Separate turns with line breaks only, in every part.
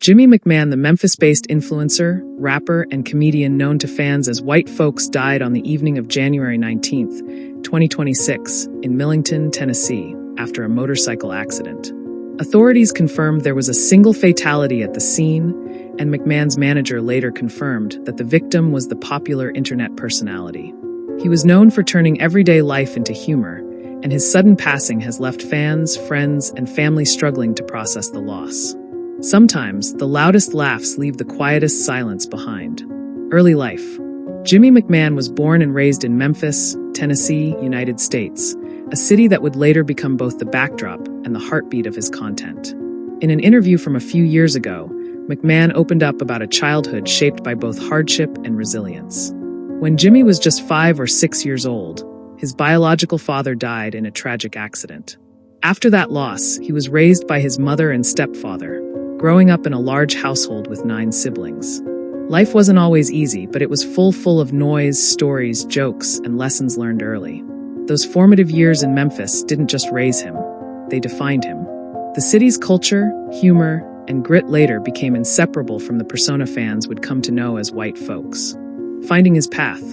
Jimmy McMahan, the Memphis-based influencer, rapper, and comedian known to fans as Whyte Folkz, died on the evening of January 19, 2026, in Millington, Tennessee, after a motorcycle accident. Authorities confirmed there was a single fatality at the scene, and McMahan's manager later confirmed that the victim was the popular internet personality. He was known for turning everyday life into humor, and his sudden passing has left fans, friends, and family struggling to process the loss. Sometimes, the loudest laughs leave the quietest silence behind. Early life. Jimmy McMahan was born and raised in Memphis, Tennessee, United States, a city that would later become both the backdrop and the heartbeat of his content. In an interview from a few years ago, McMahan opened up about a childhood shaped by both hardship and resilience. When Jimmy was just 5 or 6 years old, his biological father died in a tragic accident. After that loss, he was raised by his mother and stepfather, growing up in a large household with 9 siblings. Life wasn't always easy, but it was full of noise, stories, jokes, and lessons learned early. Those formative years in Memphis didn't just raise him, they defined him. The city's culture, humor, and grit later became inseparable from the persona fans would come to know as Whyte Folkz. Finding his path.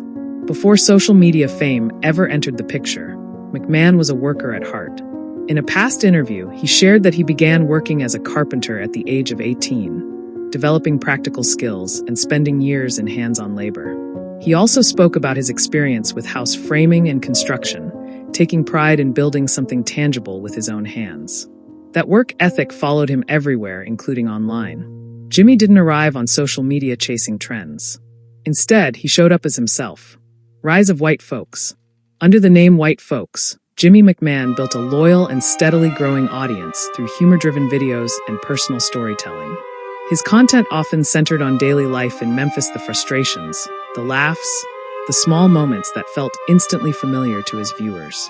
Before social media fame ever entered the picture, McMahan was a worker at heart. In a past interview, he shared that he began working as a carpenter at the age of 18, developing practical skills and spending years in hands-on labor. He also spoke about his experience with house framing and construction, taking pride in building something tangible with his own hands. That work ethic followed him everywhere, including online. Jimmy didn't arrive on social media chasing trends. Instead, he showed up as himself. Rise of Whyte Folkz. Under the name Whyte Folkz, Jimmy McMahan built a loyal and steadily growing audience through humor-driven videos and personal storytelling. His content often centered on daily life in Memphis, the frustrations, the laughs, the small moments that felt instantly familiar to his viewers.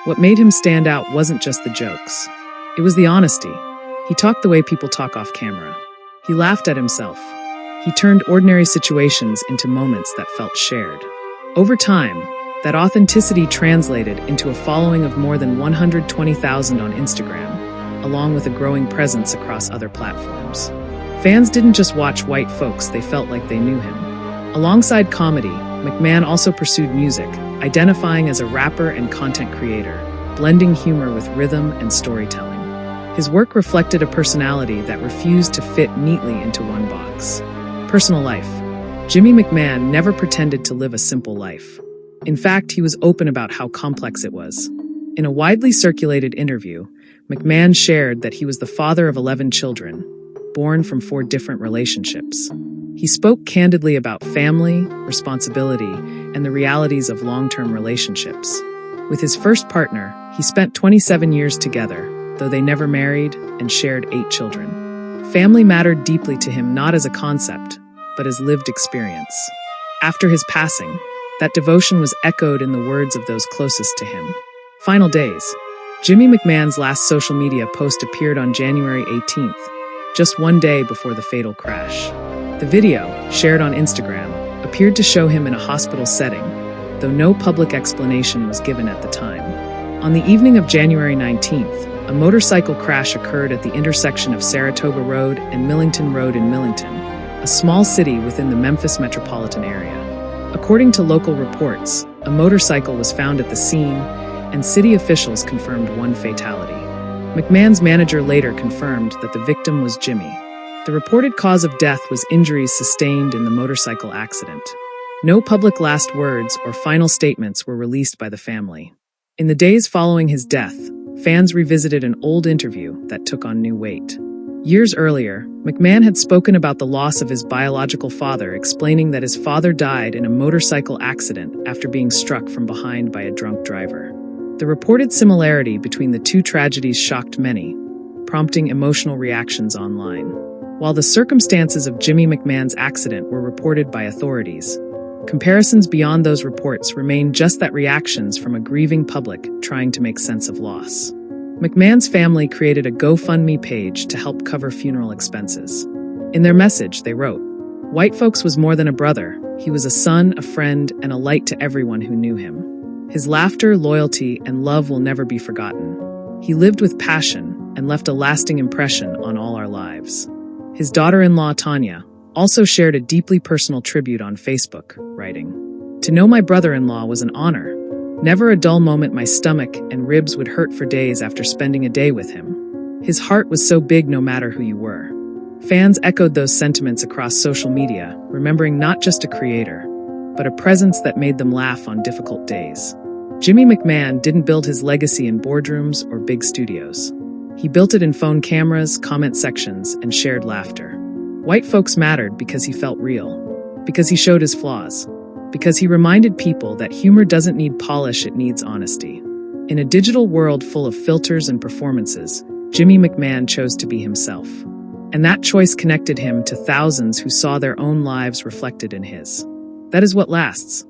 What made him stand out wasn't just the jokes. It was the honesty. He talked the way people talk off camera. He laughed at himself. He turned ordinary situations into moments that felt shared. Over time, that authenticity translated into a following of more than 120,000 on Instagram, along with a growing presence across other platforms. Fans didn't just watch Whyte Folkz, they felt like they knew him. Alongside comedy, McMahan also pursued music, identifying as a rapper and content creator, blending humor with rhythm and storytelling. His work reflected a personality that refused to fit neatly into one box. Personal life. Jimmy McMahan never pretended to live a simple life. In fact, he was open about how complex it was. In a widely circulated interview, McMahan shared that he was the father of 11 children, born from 4 different relationships. He spoke candidly about family, responsibility, and the realities of long-term relationships. With his first partner, he spent 27 years together, though they never married, and shared 8 children. Family mattered deeply to him, not as a concept, but as lived experience. After his passing, that devotion was echoed in the words of those closest to him. Final days. Jimmy McMahan's last social media post appeared on January 18th, just one day before the fatal crash. The video, shared on Instagram, appeared to show him in a hospital setting, though no public explanation was given at the time. On the evening of January 19th, a motorcycle crash occurred at the intersection of Saratoga Road and Millington Road in Millington, a small city within the Memphis metropolitan area. According to local reports, a motorcycle was found at the scene, and city officials confirmed 1 fatality. McMahan's manager later confirmed that the victim was Jimmy. The reported cause of death was injuries sustained in the motorcycle accident. No public last words or final statements were released by the family. In the days following his death, fans revisited an old interview that took on new weight. Years earlier, McMahan had spoken about the loss of his biological father, explaining that his father died in a motorcycle accident after being struck from behind by a drunk driver. The reported similarity between the 2 tragedies shocked many, prompting emotional reactions online. While the circumstances of Jimmy McMahan's accident were reported by authorities, comparisons beyond those reports remain just that, reactions from a grieving public trying to make sense of loss. McMahan's family created a GoFundMe page to help cover funeral expenses. In their message, they wrote, "Whyte Folkz was more than a brother. He was a son, a friend, and a light to everyone who knew him. His laughter, loyalty, and love will never be forgotten. He lived with passion and left a lasting impression on all our lives." His daughter-in-law, Tanya, also shared a deeply personal tribute on Facebook, writing, "To know my brother-in-law was an honor. Never a dull moment. My stomach and ribs would hurt for days after spending a day with him. His heart was so big no matter who you were." Fans echoed those sentiments across social media, remembering not just a creator, but a presence that made them laugh on difficult days. Jimmy McMahan didn't build his legacy in boardrooms or big studios. He built it in phone cameras, comment sections, and shared laughter. Whyte Folkz mattered because he felt real, because he showed his flaws, because he reminded people that humor doesn't need polish, it needs honesty. In a digital world full of filters and performances, Jimmy McMahan chose to be himself. And that choice connected him to thousands who saw their own lives reflected in his. That is what lasts.